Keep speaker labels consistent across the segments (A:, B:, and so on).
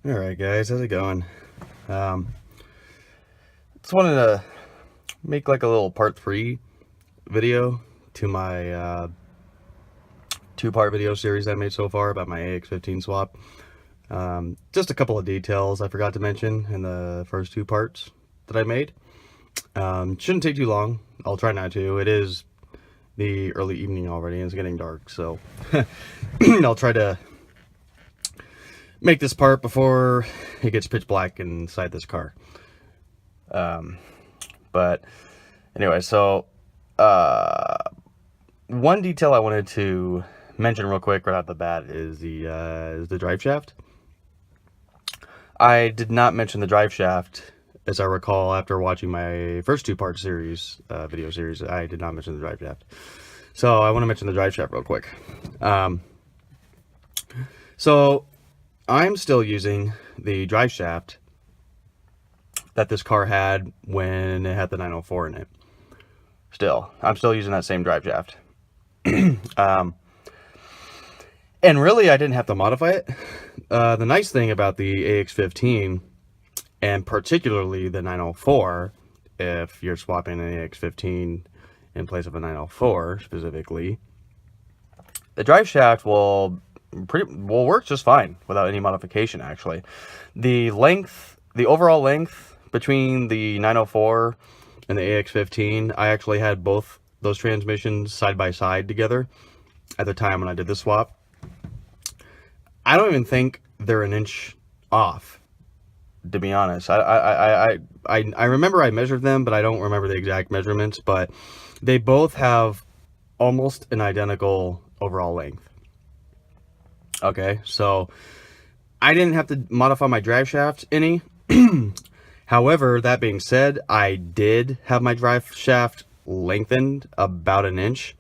A: Alright guys, how's it going? Just wanted to make like a little part 3 video to my two-part video series I made so far about my AX15 swap. Just a couple of details I forgot to mention in the first 2 parts that I made. Shouldn't take too long. I'll try not to. It is the early evening already and it's getting dark, so I'll try to make this part before it gets pitch black inside this car. But anyway, so one detail I wanted to mention real quick right off the bat is the drive shaft. I did not mention the drive shaft, as I recall, after watching my first 2-part series, video series. I did not mention the drive shaft, so I want to mention the drive shaft real quick. So I'm still using the drive shaft that this car had when it had the 904 in it. I'm still using that same drive shaft. And really, I didn't have to modify it. The nice thing about the AX15, and particularly the 904, if you're swapping an AX15 in place of a 904 specifically, the drive shaft will work just fine without any modification. Actually, the overall length between the 904 and the AX15, I actually had both those transmissions side by side together at the time when I did the swap. I don't even think they're an inch off, to be honest. I remember I measured them, but I don't remember the exact measurements. But they both have almost an identical overall length. Okay, so I didn't have to modify my drive shaft any. However, that being said, I did have my drive shaft lengthened about an inch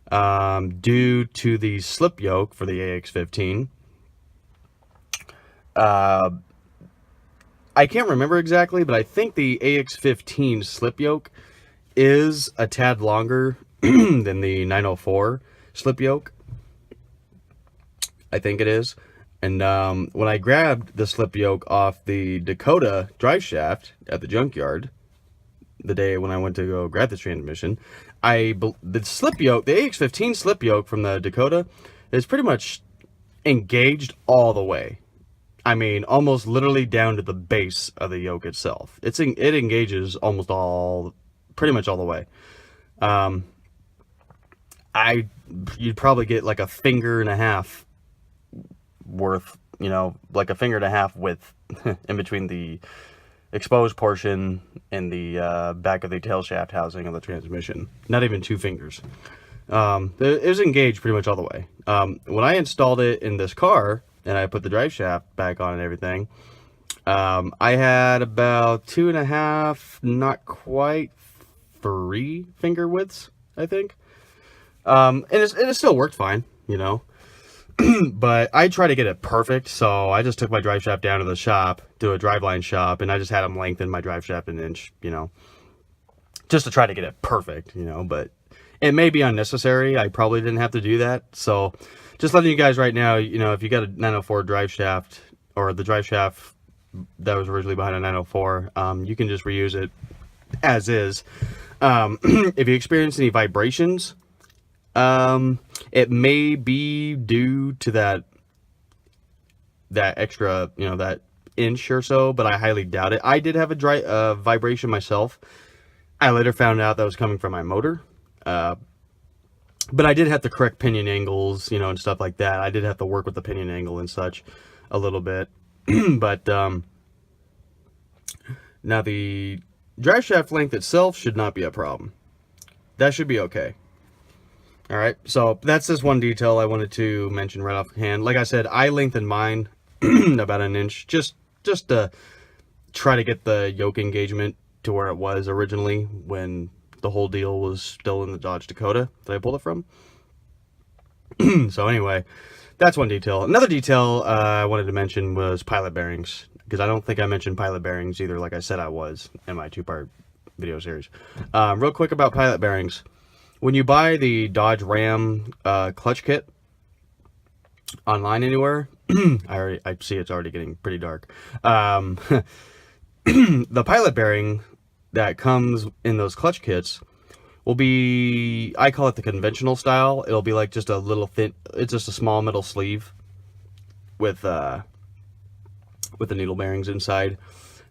A: due to the slip yoke for the AX15. I can't remember exactly, but I think the AX15 slip yoke is a tad longer than the 904 slip yoke. I think it is. And when I grabbed the slip yoke off the Dakota drive shaft at the junkyard, the day when I went to go grab the transmission, the slip yoke, the AX15 slip yoke from the Dakota, is pretty much engaged all the way. I mean, almost literally down to the base of the yoke itself. It engages pretty much all the way. You'd probably get like a finger and a half worth, like a finger and a half width in between the exposed portion and the back of the tail shaft housing of the transmission. Not even 2 fingers. It was engaged pretty much all the way. When I installed it in this car and I put the drive shaft back on and everything, I had about 2.5, not quite 3 finger widths, I think. And it still worked fine, but I try to get it perfect, so I just took my drive shaft down to the shop, to a driveline shop, and I just had them lengthen my drive shaft an inch, just to try to get it perfect, but it may be unnecessary. I probably didn't have to do that, so just letting you guys right now, if you got a 904 drive shaft, or the drive shaft that was originally behind a 904, you can just reuse it as is. If you experience any vibrations, it may be due to that extra, that inch or so, but I highly doubt it. I did have a vibration myself. I later found out that was coming from my motor. But I did have to correct pinion angles, and stuff like that. I did have to work with the pinion angle and such a little bit. But now the drive shaft length itself should not be a problem. That should be okay. All right, so that's just one detail I wanted to mention right offhand. Like I said, I lengthened mine about an inch, just to try to get the yoke engagement to where it was originally when the whole deal was still in the Dodge Dakota that I pulled it from. So anyway, that's one detail. Another detail I wanted to mention was pilot bearings, because I don't think I mentioned pilot bearings either, like I said I was in my 2-part video series. Real quick about pilot bearings. When you buy the Dodge Ram clutch kit online anywhere, I see it's already getting pretty dark. Um, the pilot bearing that comes in those clutch kits will be, I call it the conventional style. It'll be like just a little thin, it's just a small metal sleeve with the needle bearings inside.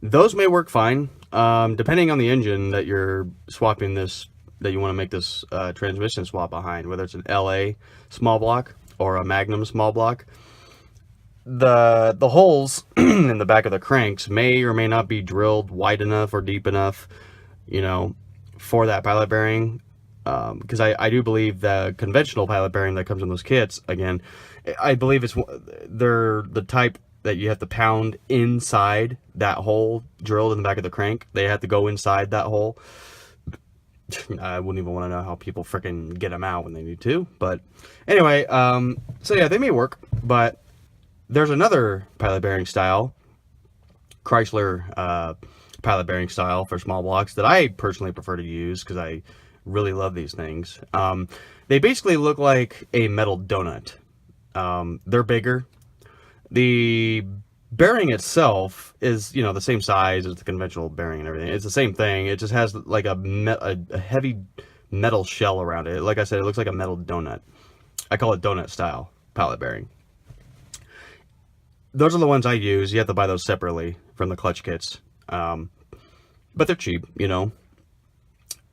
A: Those may work fine, depending on the engine that you're swapping this, that you want to make this transmission swap behind, whether it's an LA small block or a Magnum small block. The holes in the back of the cranks may or may not be drilled wide enough or deep enough, you know, for that pilot bearing. Because I do believe the conventional pilot bearing that comes in those kits, again, I believe they're the type that you have to pound inside that hole drilled in the back of the crank. They have to go inside that hole. I wouldn't even want to know how people freaking get them out when they need to. But anyway, so yeah, they may work. But there's another pilot bearing style, Chrysler pilot bearing style for small blocks that I personally prefer to use because I really love these things. They basically look like a metal donut. They're bigger. The bearing itself is, you know, the same size as the conventional bearing and everything. It's the same thing. It just has like a heavy metal shell around it. Like I said, it looks like a metal donut. I call it donut style pilot bearing. Those are the ones I use. You have to buy those separately from the clutch kits. But they're cheap, you know.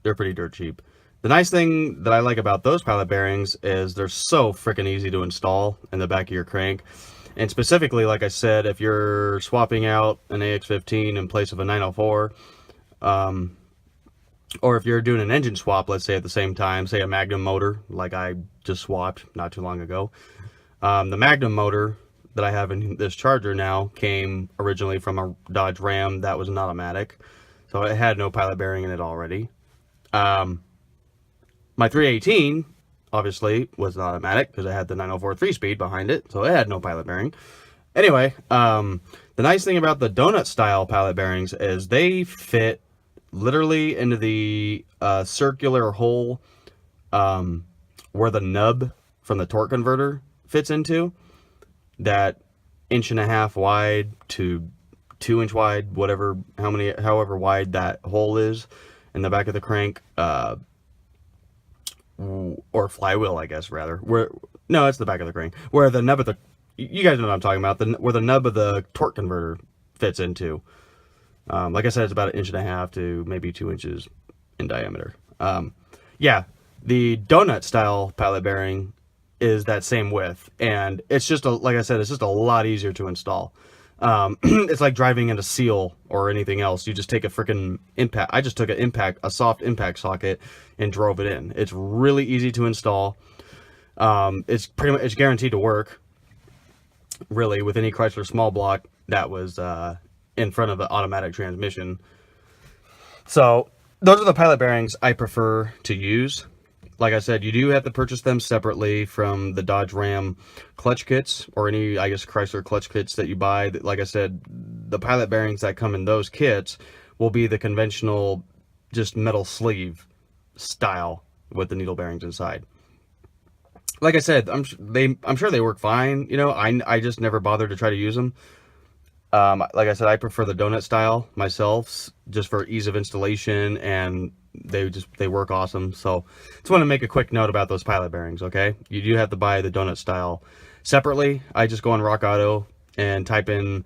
A: They're pretty dirt cheap. The nice thing that I like about those pilot bearings is they're so freaking easy to install in the back of your crank. And specifically, like I said, if you're swapping out an AX15 in place of a 904, or if you're doing an engine swap, let's say at the same time, say a Magnum motor, like I just swapped not too long ago. The Magnum motor that I have in this Charger now came originally from a Dodge Ram that was an automatic. So it had no pilot bearing in it already. My 318 obviously was an automatic because I had the 904 3-speed behind it, so it had no pilot bearing. Anyway, the nice thing about the donut style pilot bearings is they fit literally into the circular hole where the nub from the torque converter fits into. That 1.5 inch wide to 2 inch wide, however wide that hole is in the back of the crank, or flywheel, I guess, rather. No, it's the back of the crank. Where the nub of the, you guys know what I'm talking about, where the nub of the torque converter fits into. Like I said, it's about 1.5 inch to maybe 2 inches in diameter. Yeah, the donut style pilot bearing is that same width, and it's just like I said, it's just a lot easier to install. It's like driving in a seal or anything else. You just take a freaking impact. I just took a soft impact socket and drove it in. It's really easy to install. It's guaranteed to work, really, with any Chrysler small block that was in front of the automatic transmission. So those are the pilot bearings I prefer to use. Like I said, you do have to purchase them separately from the Dodge Ram clutch kits or any, I guess, Chrysler clutch kits that you buy. Like I said, the pilot bearings that come in those kits will be the conventional, just metal sleeve style with the needle bearings inside. Like I said, I'm sure they work fine. You know, I just never bothered to try to use them. Like I said, I prefer the donut style myself, just for ease of installation, and they work awesome. So just want to make a quick note about those pilot bearings. Okay, you do have to buy the donut style separately. I just go on Rock Auto and type in,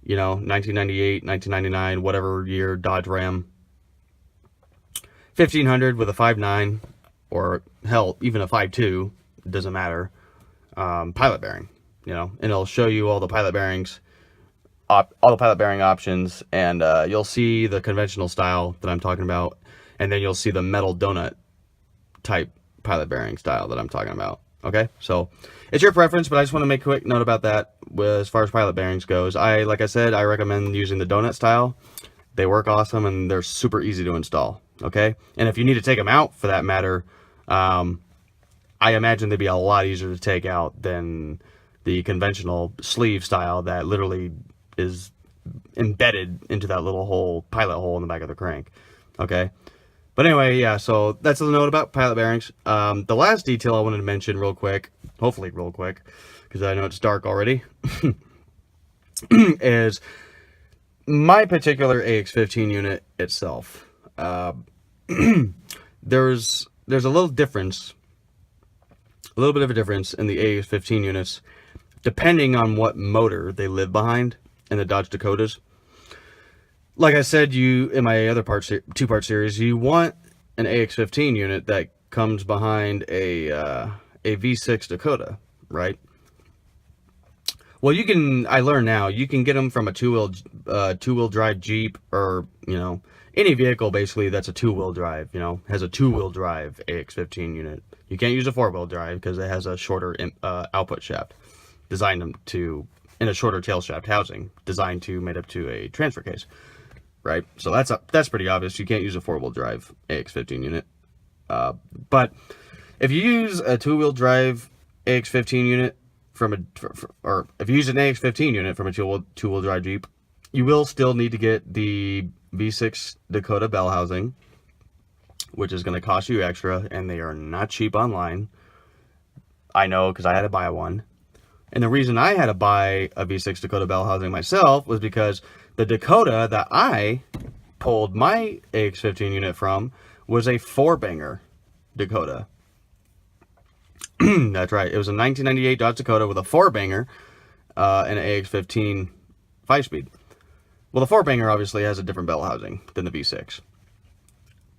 A: you know, 1998, 1999, whatever year Dodge Ram 1500 with a 5.9, or hell, even a 5.2, it doesn't matter, pilot bearing, you know, and it'll show you all the pilot bearings, all the pilot bearing options, and you'll see the conventional style that I'm talking about, and then you'll see the metal donut type pilot bearing style that I'm talking about. Okay, so it's your preference, but I just want to make a quick note about that as far as pilot bearings goes. Like I said, I recommend using the donut style. They work awesome, and they're super easy to install. Okay, and if you need to take them out, for that matter, I imagine they'd be a lot easier to take out than the conventional sleeve style that literally is embedded into that little hole, pilot hole in the back of the crank. Okay, but anyway, yeah, so that's the note about pilot bearings. The last detail I wanted to mention real quick, hopefully real quick, because I know it's dark already, is my particular AX15 unit itself. There's a little difference, a little bit of a difference in the AX15 units, depending on what motor they live behind in the Dodge Dakotas. Like I said, in my other two-part series, you want an AX15 unit that comes behind a V6 Dakota, right? Well, I learn now, you can get them from a two-wheel drive Jeep, or, any vehicle basically that's a two-wheel drive, has a two-wheel drive AX15 unit. You can't use a four-wheel drive because it has a shorter output shaft, designed in a shorter tail shaft housing, designed to made up to a transfer case, right? So that's pretty obvious. You can't use a four-wheel drive AX15 unit. But if you use a two-wheel drive AX15 unit or if you use an AX15 unit from a two-wheel drive Jeep, you will still need to get the V6 Dakota bell housing, which is going to cost you extra, and they are not cheap online. I know, because I had to buy one. And the reason I had to buy a V6 Dakota bell housing myself was because the Dakota that I pulled my AX15 unit from was a 4-banger Dakota. That's right. It was a 1998 Dodge Dakota with a 4-banger and an AX15 5-speed. Well, the 4-banger obviously has a different bell housing than the V6.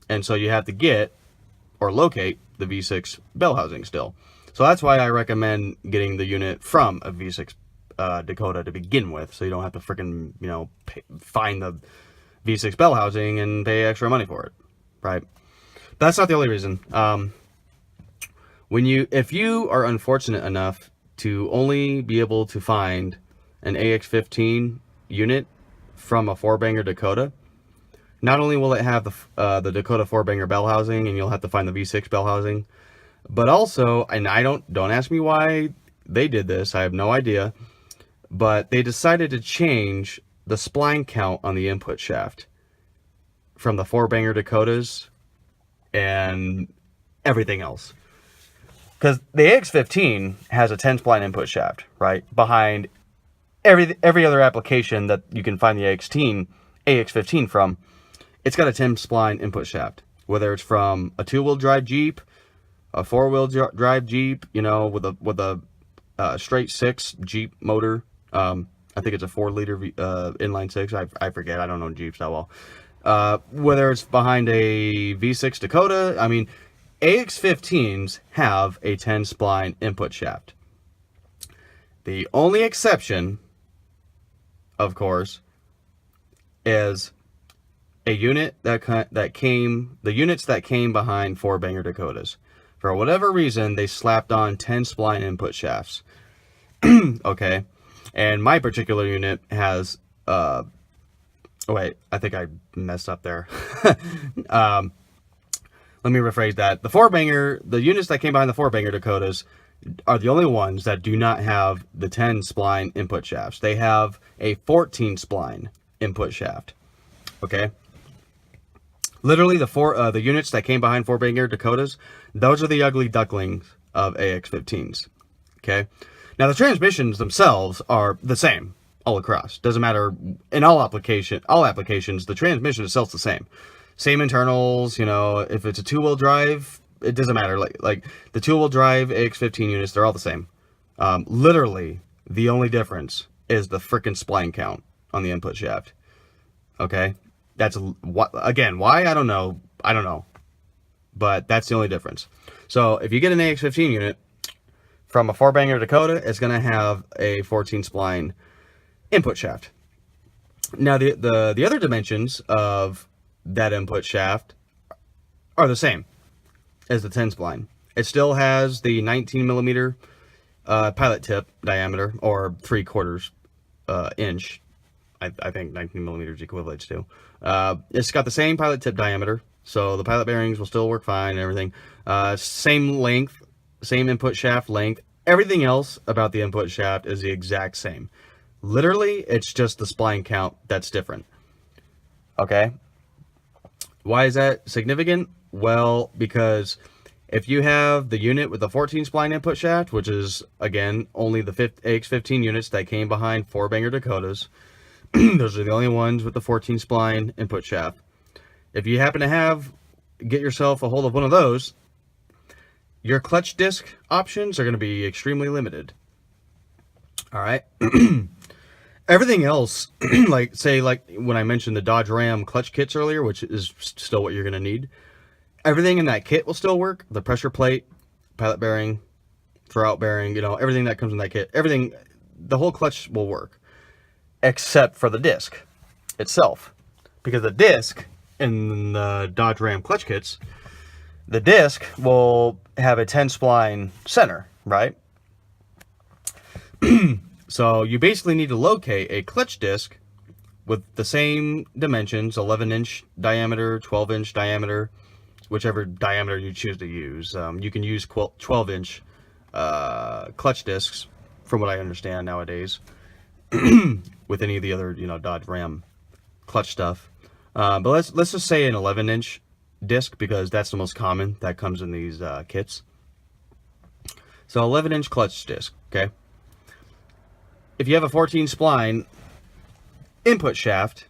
A: And so you have to get or locate the V6 bell housing still. So that's why I recommend getting the unit from a V6 Dakota to begin with, so you don't have to freaking, find the V6 bell housing and pay extra money for it, right? But that's not the only reason. If you are unfortunate enough to only be able to find an AX15 unit from a 4-banger Dakota, not only will it have the Dakota 4-banger bell housing, and you'll have to find the V6 bell housing, but also, and don't ask me why they did this, I have no idea, but they decided to change the spline count on the input shaft from the 4-banger Dakotas and everything else. Because the AX15 has a 10-spline input shaft, right, behind every other application that you can find the AX15 from. It's got a 10-spline input shaft, whether it's from a two-wheel drive Jeep, a 4-wheel drive Jeep, with a straight 6 Jeep motor. I think it's a 4-liter inline 6. I forget. I don't know Jeeps that well. Whether it's behind a V6 Dakota, AX15s have a 10-spline input shaft. The only exception, of course, is a unit the units that came behind 4-banger Dakotas. For whatever reason, they slapped on 10-spline input shafts. Okay. And my particular unit has, oh wait, I think I messed up there. Let me rephrase that. The units that came behind the 4-banger Dakotas are the only ones that do not have the 10-spline input shafts. They have a 14-spline input shaft. Okay? Literally, the units that came behind 4-banger Dakotas, those are the ugly ducklings of AX15s. Okay? Now, the transmissions themselves are the same all across. Doesn't matter. In all applications, the transmission itself is the same. Same internals, if it's a two-wheel drive, it doesn't matter. Like the two-wheel drive AX15 units, they're all the same. Literally, the only difference is the frickin' spline count on the input shaft. Okay? That's, again, why? I don't know. But that's the only difference. So, if you get an AX15 unit from a 4-banger Dakota, it's going to have a 14-spline input shaft. Now, the other dimensions of that input shaft are the same as the 10-spline. It still has the 19mm pilot tip diameter, or 3/4 inch. I think 19mm equates to. It's got the same pilot tip diameter, so the pilot bearings will still work fine and everything. Same length, same input shaft length. Everything else about the input shaft is the exact same. Literally, it's just the spline count that's different. Okay? Why is that significant? Well, because If you have the unit with the 14 spline input shaft, which is, again, only the AX15 units that came behind 4-banger Dakotas, those are the only ones with the 14 spline input shaft. If you happen to get yourself a hold of one of those, your clutch disc options are going to be extremely limited. All right. Everything else, like when I mentioned the Dodge Ram clutch kits earlier, which is still what you're going to need, everything in that kit will still work. The pressure plate, pilot bearing, throwout bearing, everything that comes in that kit, everything, the whole clutch will work, except for the disc itself. Because the disc in the Dodge Ram clutch kits, the disc will have a 10 spline center, right? So you basically need to locate a clutch disc with the same dimensions, 11-inch diameter, 12-inch diameter, whichever diameter you choose to use. You can use 12-inch clutch discs, from what I understand nowadays, with any of the other, Dodge Ram clutch stuff. But let's just say an 11-inch disc, because that's the most common that comes in these kits. So 11-inch clutch disc, okay? If you have a 14 spline input shaft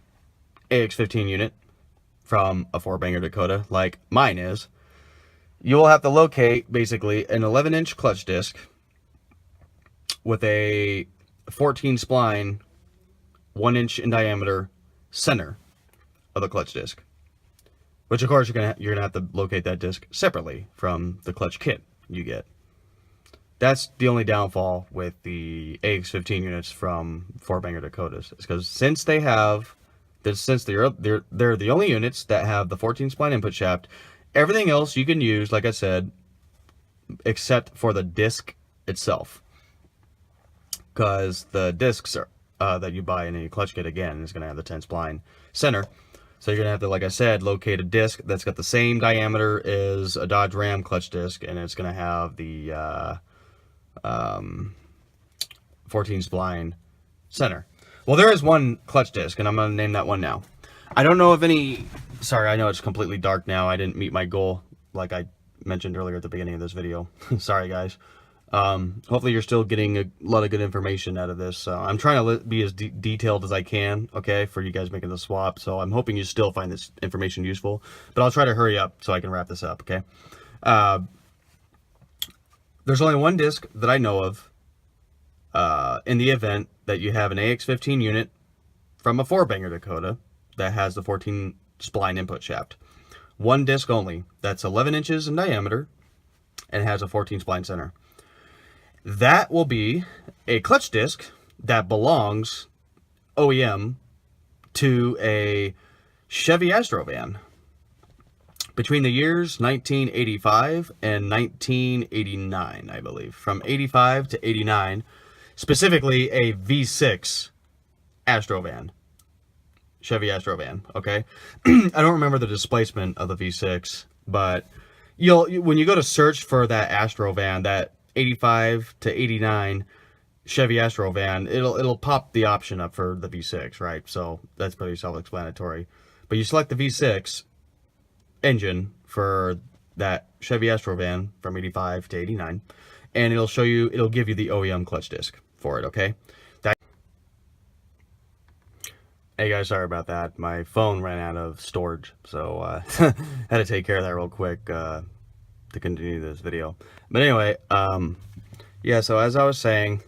A: AX15 unit from a 4-banger Dakota, like mine is, you will have to locate basically an 11-inch clutch disc with a 14 spline, 1-inch in diameter center of the clutch disc. Which, of course, you're gonna have to locate that disc separately from the clutch kit you get. That's the only downfall with the AX15 units from 4-banger Dakotas, is because since they're the only units that have the 14 spline input shaft, everything else you can use, like I said, except for the disc itself, because the discs are that you buy in a clutch kit, again, is going to have the 10 spline center. So you're going to have to, like I said, locate a disc that's got the same diameter as a Dodge Ram clutch disc, and it's going to have the 14 spline center. Well, there is one clutch disc, and I'm going to name that one now. I don't know if any... Sorry, I know it's completely dark now. I didn't meet my goal, like I mentioned earlier at the beginning of this video. Sorry, guys. Hopefully you're still getting a lot of good information out of this. I'm trying to be as detailed as I can, okay, for you guys making the swap. So I'm hoping you still find this information useful. But I'll try to hurry up so I can wrap this up, okay? There's only one disc that I know of in the event that you have an AX15 unit from a 4-banger Dakota that has the 14 spline input shaft. One disc only. That's 11 inches in diameter and has a 14 spline center. That will be a clutch disc that belongs OEM to a Chevy Astro van between the years 1985 and 1989, I believe. From 85 to 89, specifically a V6 Astro van. Chevy Astro van, okay? I don't remember the displacement of the V6, but when you go to search for that Astro van, that 85 to 89 Chevy Astro van, it'll pop the option up for the V6, right? So that's pretty self-explanatory. But you select the V6 engine for that Chevy Astro van from 85 to 89, and it'll give you the OEM clutch disc for it, okay? Hey guys, sorry about that. My phone ran out of storage, so had to take care of that real quick to continue this video. But anyway, yeah, so as I was saying,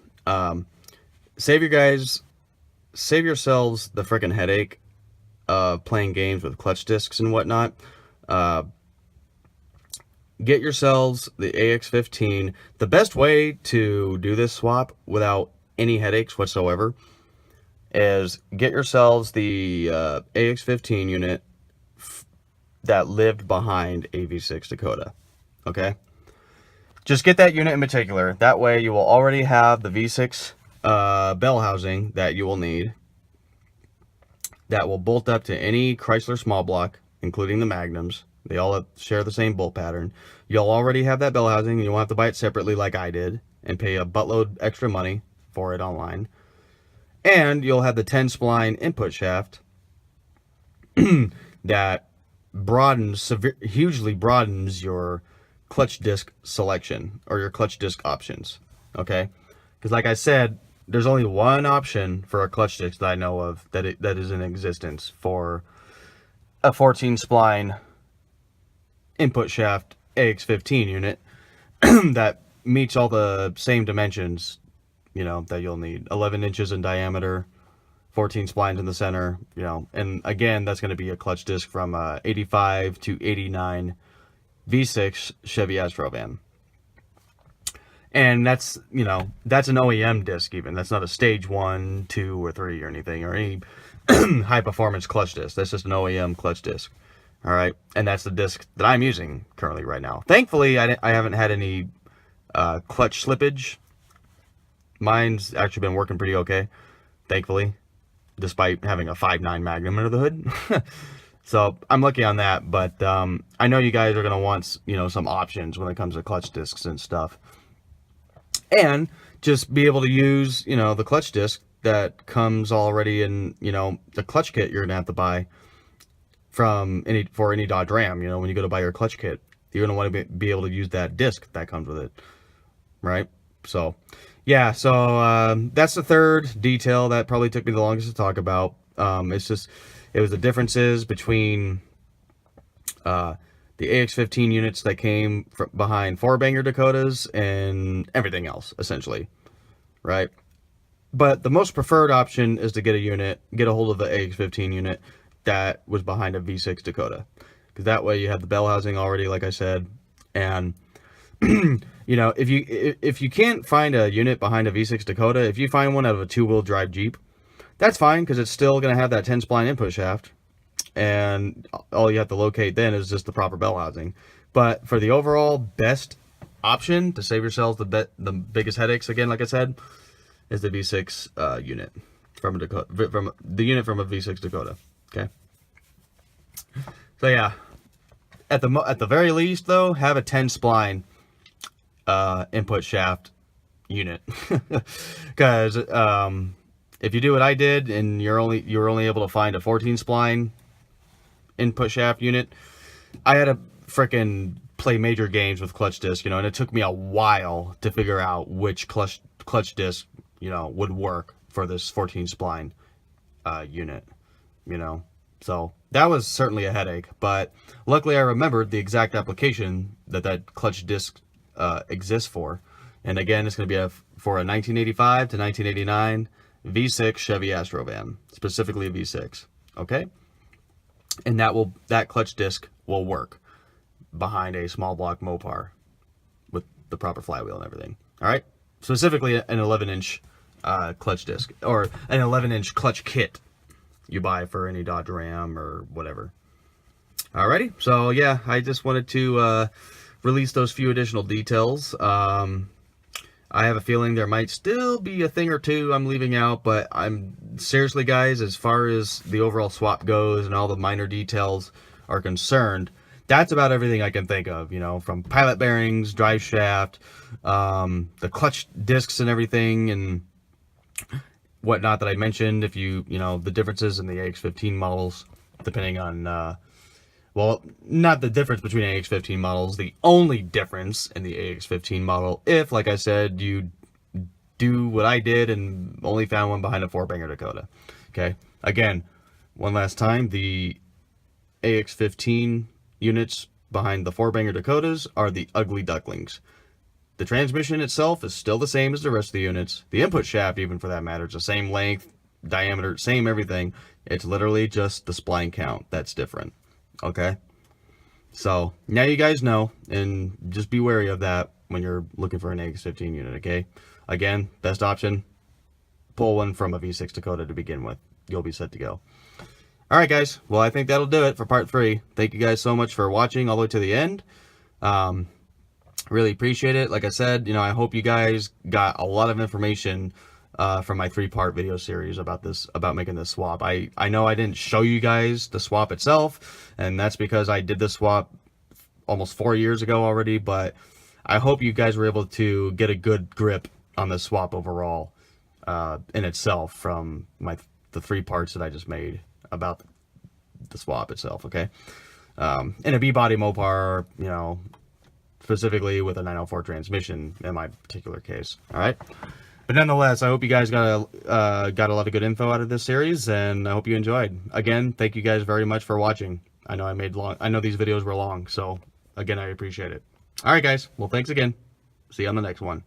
A: save yourselves the frickin' headache of playing games with clutch discs and whatnot. Get yourselves the AX15. The best way to do this swap without any headaches whatsoever is get yourselves the AX15 unit that lived behind a V6 Dakota, okay? Just get that unit in particular. That way you will already have the V6 bell housing that you will need that will bolt up to any Chrysler small block, including the Magnums. They all share the same bolt pattern. You'll already have that bell housing, and you won't have to buy it separately like I did and pay a buttload extra money for it online. And you'll have the 10 spline input shaft that hugely broadens your clutch disc selection or your clutch disc options. Okay, because like I said, there's only one option for a clutch disc that I know of that is in existence for a 14 spline input shaft AX15 unit that meets all the same dimensions, you know, that you'll need. 11 inches in diameter, 14 splines in the center, you know, and again, that's going to be a clutch disc from 85 to 89 V6 Chevy Astro van. And that's, you know, that's an OEM disc even. That's not a stage 1, 2, or 3 or anything, or any high performance clutch disc. That's just an OEM clutch disc. All right. And that's the disc that I'm using currently right now. Thankfully, I haven't had any clutch slippage. Mine's actually been working pretty okay, thankfully, despite having a 5.9 Magnum under the hood. So I'm lucky on that. But I know you guys are going to want, you know, some options when it comes to clutch discs and stuff. And just be able to use, you know, the clutch disc that comes already in, you know, the clutch kit you're gonna have to buy for any Dodge Ram. You know, when you go to buy your clutch kit, you're gonna want to be able to use that disc that comes with it, right? So yeah, so that's the third detail that probably took me the longest to talk about. It was the differences between the AX15 units that came behind 4-banger Dakotas and everything else, essentially, right? But the most preferred option is to get a hold of the AX15 unit that was behind a V6 Dakota, because that way you have the bell housing already, like I said, and you know, if you can't find a unit behind a V6 Dakota, if you find one out of a 2-wheel drive Jeep, that's fine, because it's still going to have that 10 spline input shaft. And all you have to locate then is just the proper bell housing. But for the overall best option to save yourselves the biggest headaches, again, like I said, is the V6 unit from a V6 Dakota. Okay. So yeah, at the very least though, have a 10 spline input shaft unit, because if you do what I did and you're only able to find a 14 spline input shaft unit, I had to frickin' play major games with clutch disc, you know, and it took me a while to figure out which clutch disc, you know, would work for this 14 spline unit, you know. So that was certainly a headache, but luckily I remembered the exact application that clutch disc exists for. And again, it's going to be for a 1985 to 1989 V6 Chevy Astro van, specifically a V6. Okay. And that clutch disc will work behind a small block Mopar with the proper flywheel and everything. All right, specifically an 11-inch clutch disc, or an 11-inch clutch kit you buy for any Dodge Ram or whatever. Alrighty, so yeah, I just wanted to release those few additional details. I have a feeling there might still be a thing or two I'm leaving out, but I'm seriously, guys, as far as the overall swap goes and all the minor details are concerned, that's about everything I can think of, you know, from pilot bearings, drive shaft, the clutch discs and everything and whatnot that I mentioned. If you know, the differences in the AX15 models, depending on, well, not the difference between AX15 models, the only difference in the AX15 model, if, like I said, you do what I did and only found one behind a 4-banger Dakota. Okay, again, one last time, the AX15 units behind the 4-banger Dakotas are the ugly ducklings. The transmission itself is still the same as the rest of the units. The input shaft, even for that matter, is the same length, diameter, same everything. It's literally just the spline count that's different. Okay, so now you guys know, and just be wary of that when you're looking for an AX15 unit. Okay, again, best option, pull one from a V6 Dakota to begin with. You'll be set to go. All right, guys, well, I think that'll do it for part 3. Thank you guys so much for watching all the way to the end. Really appreciate it. Like I said, you know, I hope you guys got a lot of information from my 3-part video series about making this swap. I know I didn't show you guys the swap itself, and that's because I did this swap almost 4 years ago already, but I hope you guys were able to get a good grip on the swap overall in itself from the 3 parts that I just made about the swap itself. Okay, in a B-body Mopar, you know, specifically with a 904 transmission in my particular case. All right. But nonetheless, I hope you guys got a lot of good info out of this series, and I hope you enjoyed. Again, thank you guys very much for watching. I know these videos were long, so again, I appreciate it. All right, guys. Well, thanks again. See you on the next one.